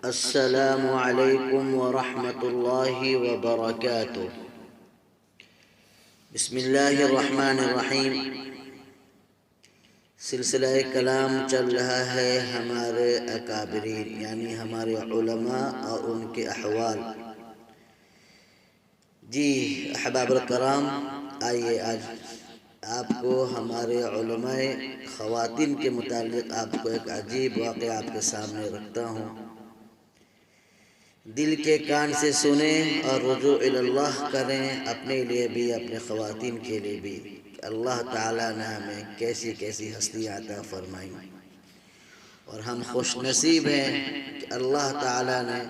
السلام علیکم ورحمۃ اللہ وبرکاتہ۔ بسم اللہ الرحمن الرحیم۔ سلسلہ کلام چل رہا ہے ہمارے اکابرین یعنی ہمارے علماء اور ان کے احوال۔ جی احباب الکرام، آئیے آج آپ کو ہمارے علماء خواتین کے متعلق آپ کو ایک عجیب واقعہ آپ کے سامنے رکھتا ہوں۔ دل کے کان سے سنیں اور رجوع اللہ کریں، اپنے لیے بھی اپنے خواتین کے لیے بھی۔ اللہ تعالیٰ نے ہمیں کیسی کیسی ہستیاں عطا فرمائیں اور ہم خوش نصیب ہیں کہ اللہ تعالیٰ نے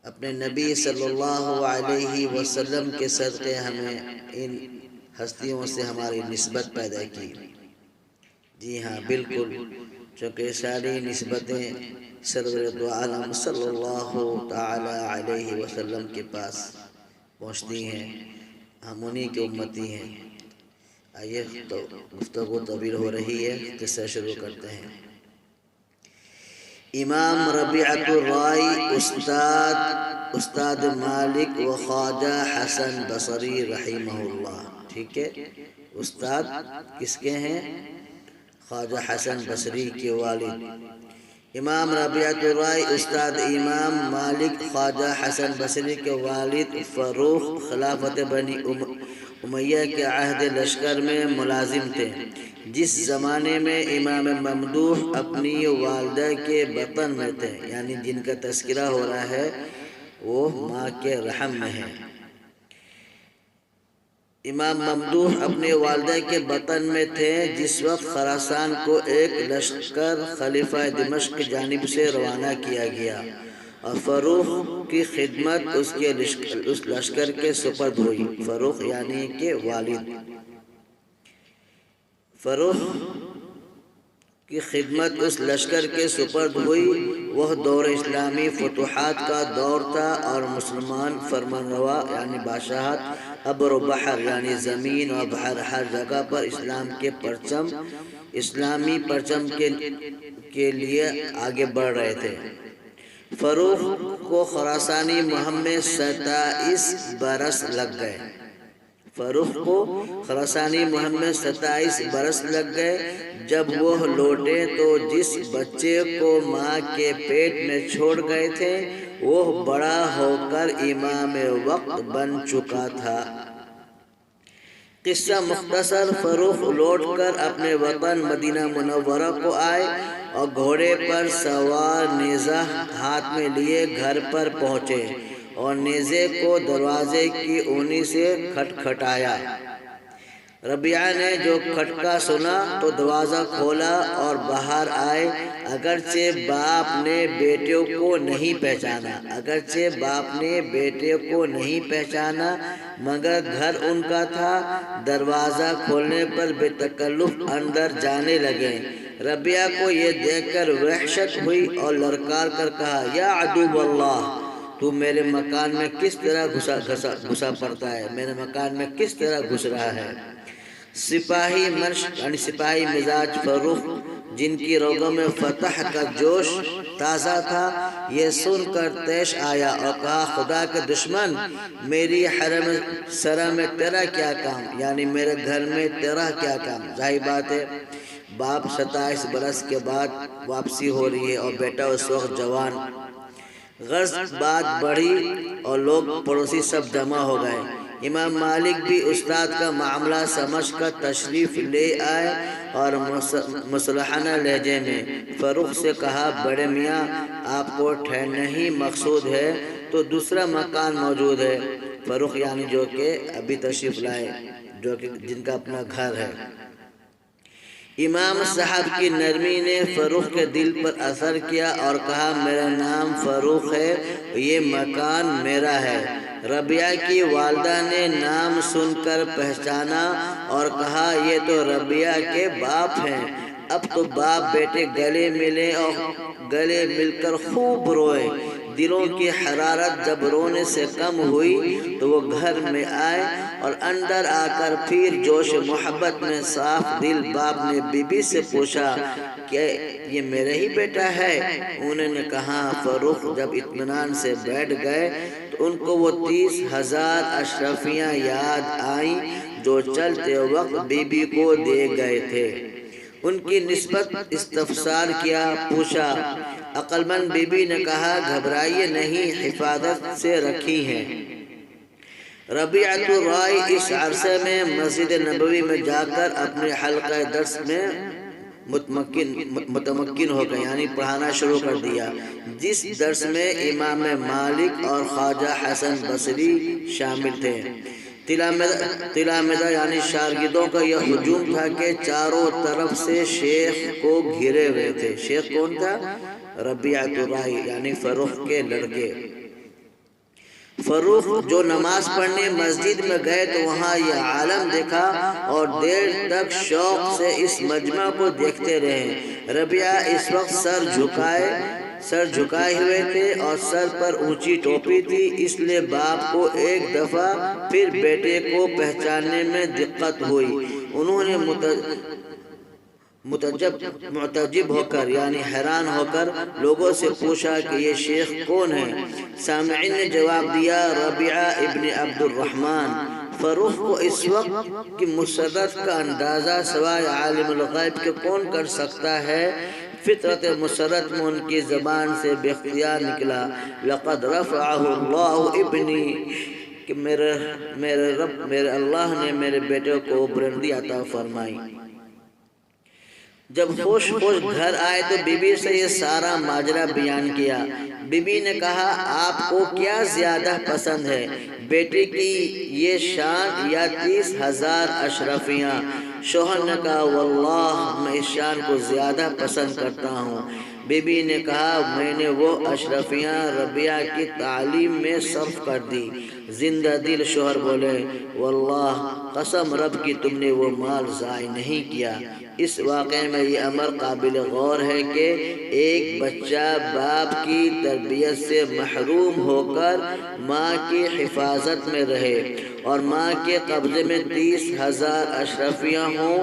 اپنے نبی صلی اللہ علیہ وسلم کے صدقے ہمیں ان ہستیوں سے ہماری نسبت پیدا کی۔ جی ہاں بالکل، چونکہ ساری نسبتیں سرور دو عالم صلی اللہ تعالی علیہ وسلم کے پاس پہنچتی ہیں، ہم انہی کے امتی ہیں۔ آئیے تو گفتگو طویل ہو رہی ہے، قصہ شروع کرتے ہیں۔ امام ربیعۃ الرائی استاد مالک و خواجہ حسن بصری رحمہ اللہ، ٹھیک ہے، استاد کس کے ہیں؟ خواجہ حسن بصری کے والد امام ربیعۃ الرائی استاد امام مالک خواجہ حسن بصری کے والد فروخ خلافت بنی امیہ کے عہد لشکر میں ملازم تھے۔ جس زمانے میں امام ممدوح اپنی والدہ کے بطن میں تھے، یعنی جن کا تذکرہ ہو رہا ہے وہ ماں کے رحم میں ہے۔ امام ممدوح اپنے والدہ کے بطن میں تھے جس وقت خراسان کو ایک لشکر خلیفہ دمشق کی جانب سے روانہ کیا گیا اور فروخ کی خدمت اس لشکر کے سپرد ہوئی۔ فروخ یعنی کہ والد، فروخ کی خدمت اس لشکر کے سپرد ہوئی۔ وہ دور اسلامی فتوحات کا دور تھا اور مسلمان فرمانروا یعنی بادشاہت ابر و بحر یعنی زمین اور بحر ہر جگہ پر اسلامی پرچم کے لیے آگے بڑھ رہے تھے۔ فروخ کو خراسانی مہم میں 27 برس لگ گئے۔ فروخ کو خراسانی مہم میں 27 برس لگ گئے۔ جب وہ لوٹے تو جس بچے کو ماں کے پیٹ میں چھوڑ گئے تھے وہ بڑا ہو کر امام وقت بن چکا تھا۔ قصہ مختصر، فروخ لوٹ کر اپنے وطن مدینہ منورہ کو آئے اور گھوڑے پر سوار نیزہ ہاتھ میں لیے گھر پر پہنچے اور نیزے کو دروازے کی اونی سے کھٹکھٹایا۔ ربیعہ نے جو کھٹکا سنا تو دروازہ کھولا اور باہر آئے۔ اگرچہ باپ نے بیٹے کو نہیں پہچانا مگر گھر ان کا تھا۔ دروازہ کھولنے پر بے تکلف اندر جانے لگے۔ ربیعہ کو یہ دیکھ کر وحشت ہوئی اور للکار کر کہا، یا عدو اللہ، تو میرے مکان میں کس طرح گھسا پڑتا ہے، میرے مکان میں کس طرح گھس رہا ہے؟ سپاہی منش یعنی سپاہی مزاج فروخ، جن کی رگوں میں فتح کا جوش تازہ تھا، یہ سن کر پیش آیا اور کہا، خدا کے دشمن، میری حرم سرا میں تیرا کیا کام، یعنی میرے گھر میں تیرا کیا کام؟ ظاہر بات ہے باپ 27 برس کے بعد واپسی ہو رہی ہے اور بیٹا اس وقت جوان۔ غرض بات بڑھی اور لوگ پڑوسی سب جمع ہو گئے۔ امام مالک بھی استاد کا معاملہ سمجھ کر تشریف لے آئے اور مصلحانہ لہجے میں فروخ سے کہا، بڑے میاں، آپ کو ٹھہرنا ہی مقصود ہے تو دوسرا مکان موجود ہے۔ فروخ یعنی جو کہ ابھی تشریف لائے، جو کہ جن کا اپنا گھر ہے۔ امام صاحب کی نرمی نے فروخ کے دل پر اثر کیا اور کہا، میرا نام فروخ ہے، یہ مکان میرا ہے۔ ربیعہ کی والدہ نے نام سن کر پہچانا اور کہا، یہ تو ربیعہ کے باپ ہیں۔ اب تو باپ بیٹے گلے ملے اور گلے مل کر خوب روئے۔ دلوں کی حرارت جب رونے سے کم ہوئی تو وہ گھر میں آئے اور اندر آ کر پھر جوش محبت میں صاف دل باپ نے بی بی سے پوچھا کہ یہ میرا ہی بیٹا ہے؟ انہوں نے کہا۔ فروخ جب اطمینان سے بیٹھ گئے تو ان کو وہ 30,000 اشرفیاں یاد آئیں جو چلتے وقت بی بی کو دے گئے تھے۔ ان کی نسبت استفسار کیا، پوچھا۔ عقل مند بی بی نے کہا، گھبرائیے نہیں، حفاظت سے رکھی ہیں۔ ربیعۃ الرائے اس عرصے میں مسجد نبوی میں جا کر اپنے حلقہ درس میں متمکن ہو گئے، یعنی پڑھانا شروع کر دیا، جس درس میں امام مالک اور خواجہ حسن بصری شامل تھے۔ تلامذہ یعنی شاگردوں کا یہ ہجوم تھا کہ چاروں طرف سے شیخ کو گھرے ہوئے تھے۔ شیخ کون تھا؟ ربیعۃ الرائے یعنی فروخ کے لڑکے۔ فروخ جو نماز پڑھنے مسجد میں گئے تو وہاں یہ عالم دیکھا اور دیر تک شوق سے اس مجمع کو دیکھتے رہے۔ ربیعہ اس وقت سر جھکائے ہوئے تھے اور سر پر اونچی ٹوپی تھی، اس لیے باپ کو ایک دفعہ پھر بیٹے کو پہچاننے میں دقت ہوئی۔ انہوں نے متعجب ہو کر یعنی حیران ہو کر لوگوں سے پوچھا کہ یہ شیخ کون ہے؟ سامعین نے جواب دیا، ربیعہ ابن عبد الرحمن۔ فروخ کو اس وقت کی مسرت کا اندازہ سوائے عالم الغیب کے کون کر سکتا ہے؟ فطرت مسرت میں ان کی زبان سے بے اختیار نکلا، لقد رفعہ اللہ ابنی، کہ میرے اللہ نے میرے بیٹے کو بلندی عطا فرمائی۔ جب خوش گھر آئے تو بی بی سے یہ سارا ماجرا بیان کیا۔ بی بی نے کہا، آپ کو کیا زیادہ پسند ہے، بیٹے کی یہ شان یا 30,000 اشرفیاں؟ شوہر نے کہا، واللہ میں اس شان کو زیادہ پسند کرتا ہوں۔ بی بی نے کہا، میں نے وہ اشرفیاں ربیعہ کی تعلیم میں صرف کر دی۔ زندہ دل شوہر بولے، واللہ قسم رب کی تم نے وہ مال ضائع نہیں کیا۔ اس واقعے میں یہ امر قابل غور ہے کہ ایک بچہ باپ کی تربیت سے محروم ہو کر ماں کی حفاظت میں رہے اور ماں کے قبضے میں 30,000 اشرفیاں ہوں،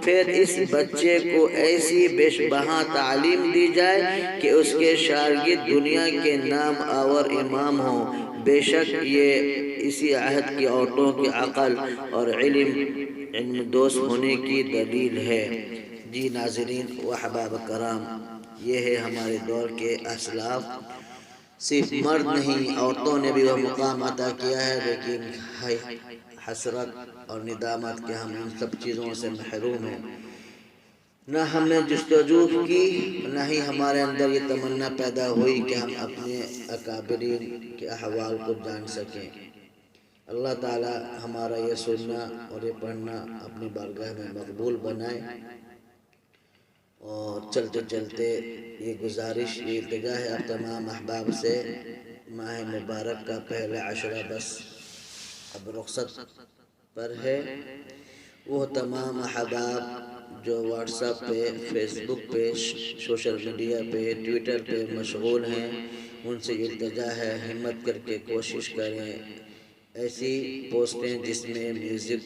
پھر اس بچے کو ایسی بیش بہا تعلیم دی جائے کہ اس کے شاگرد دنیا کے نام آور امام ہوں۔ بے شک یہ اسی عہد کی عورتوں کی عقل اور علم دوست ہونے کی دلیل ہے۔ جی ناظرین و احباب کرام، یہ ہے ہمارے دور کے اسلاف۔ صرف مرد نہیں، عورتوں نے بھی وہ مقام عطا کیا ہے، لیکن حسرت اور ندامت کہ ہم ان سب چیزوں سے محروم ہیں۔ نہ ہم نے جستجو کی، نہ ہی ہمارے اندر یہ تمنا پیدا ہوئی کہ ہم اپنے اکابرین کے احوال کو جان سکیں۔ اللہ تعالی ہمارا یہ سننا اور یہ پڑھنا اپنی بارگاہ میں مقبول بنائے، اور چلتے چلتے یہ گزارش، یہ التجا ہے اب تمام احباب سے، ماہ مبارک کا پہلا عشرہ بس اب رخصت پر ہے۔ وہ تمام احباب جو واٹس ایپ پہ، فیس بک پہ، سوشل میڈیا پہ، ٹویٹر پہ مشغول ہیں، ان سے التجا ہے ہمت کر کے کوشش کریں، ایسی پوسٹیں جس میں میوزک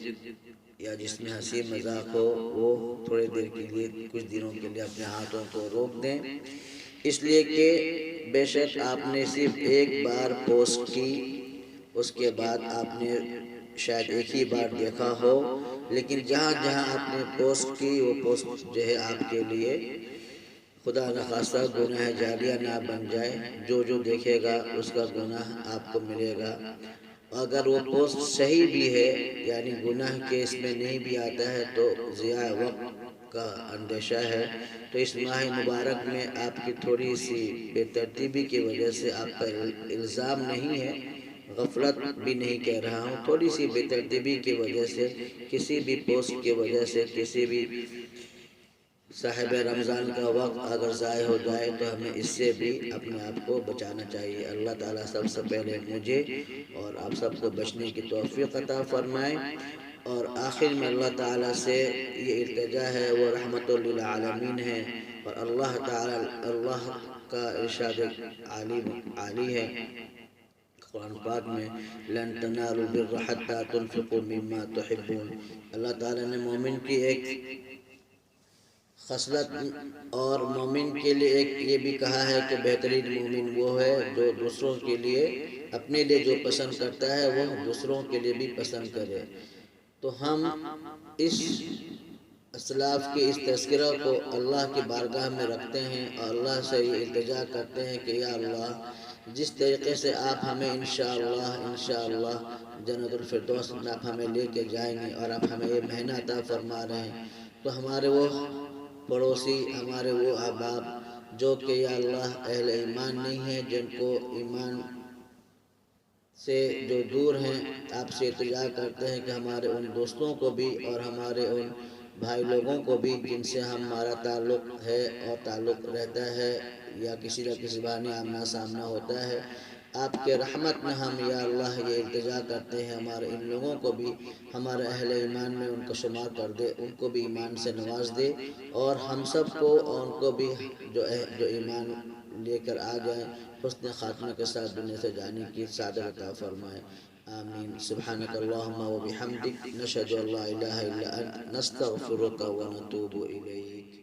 یا جس میں ہنسی مذاق ہو، وہ تھوڑے دیر کے لیے، کچھ دنوں کے لیے اپنے ہاتھوں کو روک دیں، اس لیے کہ بے شک آپ نے صرف ایک بار پوسٹ کی، اس کے بعد آپ نے شاید ایک ہی بار دیکھا ہو، لیکن جہاں جہاں آپ نے پوسٹ کی وہ پوسٹ جو ہے آپ کے لیے خدا نخواستہ گناہ جاریہ نہ بن جائے، جو دیکھے گا اس کا گناہ آپ کو ملے گا۔ اگر وہ پوسٹ صحیح بھی ہے، یعنی گناہ کے اس میں نہیں بھی آتا ہے، تو ضیاع وقت کا اندیشہ ہے۔ تو اس ماہ مبارک میں آپ کی تھوڑی سی بے ترتیبی کی وجہ سے، آپ پر الزام نہیں ہے، غفلت بھی نہیں کہہ رہا ہوں، تھوڑی سی بے ترتیبی کی وجہ سے، کسی بھی پوسٹ کی وجہ سے، کسی بھی صاحب رمضان کا وقت اگر ضائع ہو جائے تو ہمیں اس سے بھی اپنے آپ کو بچانا چاہیے۔ اللہ تعالیٰ سب سے پہلے مجھے اور آپ سب کو بچنے کی توفیق عطا فرمائے، اور آخر میں اللہ تعالیٰ سے یہ التجا ہے، وہ رحمت للعالمین ہے، اور اللہ کا ارشاد عالی ہے قرآن پاک میں لن تنالوا البر حتى تنفقوا مما تحبون۔ اللہ تعالیٰ نے مومن کی ایک خصلت اور مومن کے لیے ایک یہ بھی کہا ہے کہ بہترین مومن وہ ہے جو دوسروں کے لیے اپنے لیے جو پسند کرتا ہے وہ دوسروں کے لیے بھی پسند کرے۔ تو ہم اس اسلاف کے اس تذکرہ کو اللہ کی بارگاہ میں رکھتے ہیں اور اللہ سے یہ التجا کرتے ہیں کہ یا اللہ جس طریقے سے آپ ہمیں انشاءاللہ جنت الفردوس میں آپ ہمیں لے کے جائیں گے اور آپ ہمیں یہ مہینہ عطا فرما رہے ہیں، تو ہمارے وہ پڑوسی، ہمارے وہ احباب جو کہ یا اللہ اہل ایمان نہیں ہیں، جن کو ایمان سے جو دور ہیں، آپ سے التجا کرتے ہیں کہ ہمارے ان دوستوں کو بھی اور ہمارے ان بھائی لوگوں کو بھی جن سے ہمارا تعلق ہے اور تعلق رہتا ہے یا کسی نہ کسی بہانے آمنا سامنا ہوتا ہے، آپ کے رحمت میں ہم یا اللہ یہ التجا کرتے ہیں ہمارے ان لوگوں کو بھی ہمارے اہل ایمان میں ان کو شمار کر دے، ان کو بھی ایمان سے نواز دے اور ہم سب کو اور ان کو بھی جو ایمان لے کر آ جائیں حسن خاتمہ کے ساتھ دنیا سے جانے کی سعادت عطا فرمائے، آمین۔ سبحانک اللہم و بحمدک نشہد ان لا الہ الا انت نستغفرک و نتوب الیک۔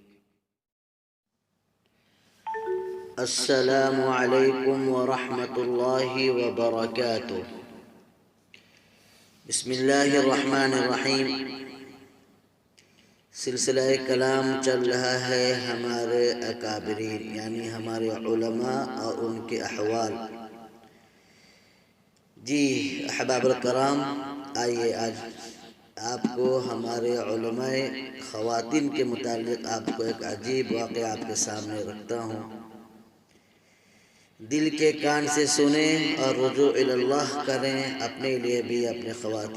السلام علیکم ورحمۃ اللہ وبرکاتہ۔ بسم اللہ الرحمن الرحیم۔ سلسلہ کلام چل رہا ہے ہمارے اکابرین یعنی ہمارے علماء اور ان کے احوال۔ جی احباب الکرام، آئیے آج آپ کو ہمارے علماء خواتین کے متعلق آپ کو ایک عجیب واقعہ آپ کے سامنے رکھتا ہوں۔ دل کے کان سے سنیں اور رجوع اللہ کریں، اپنے لیے بھی اپنے خواتین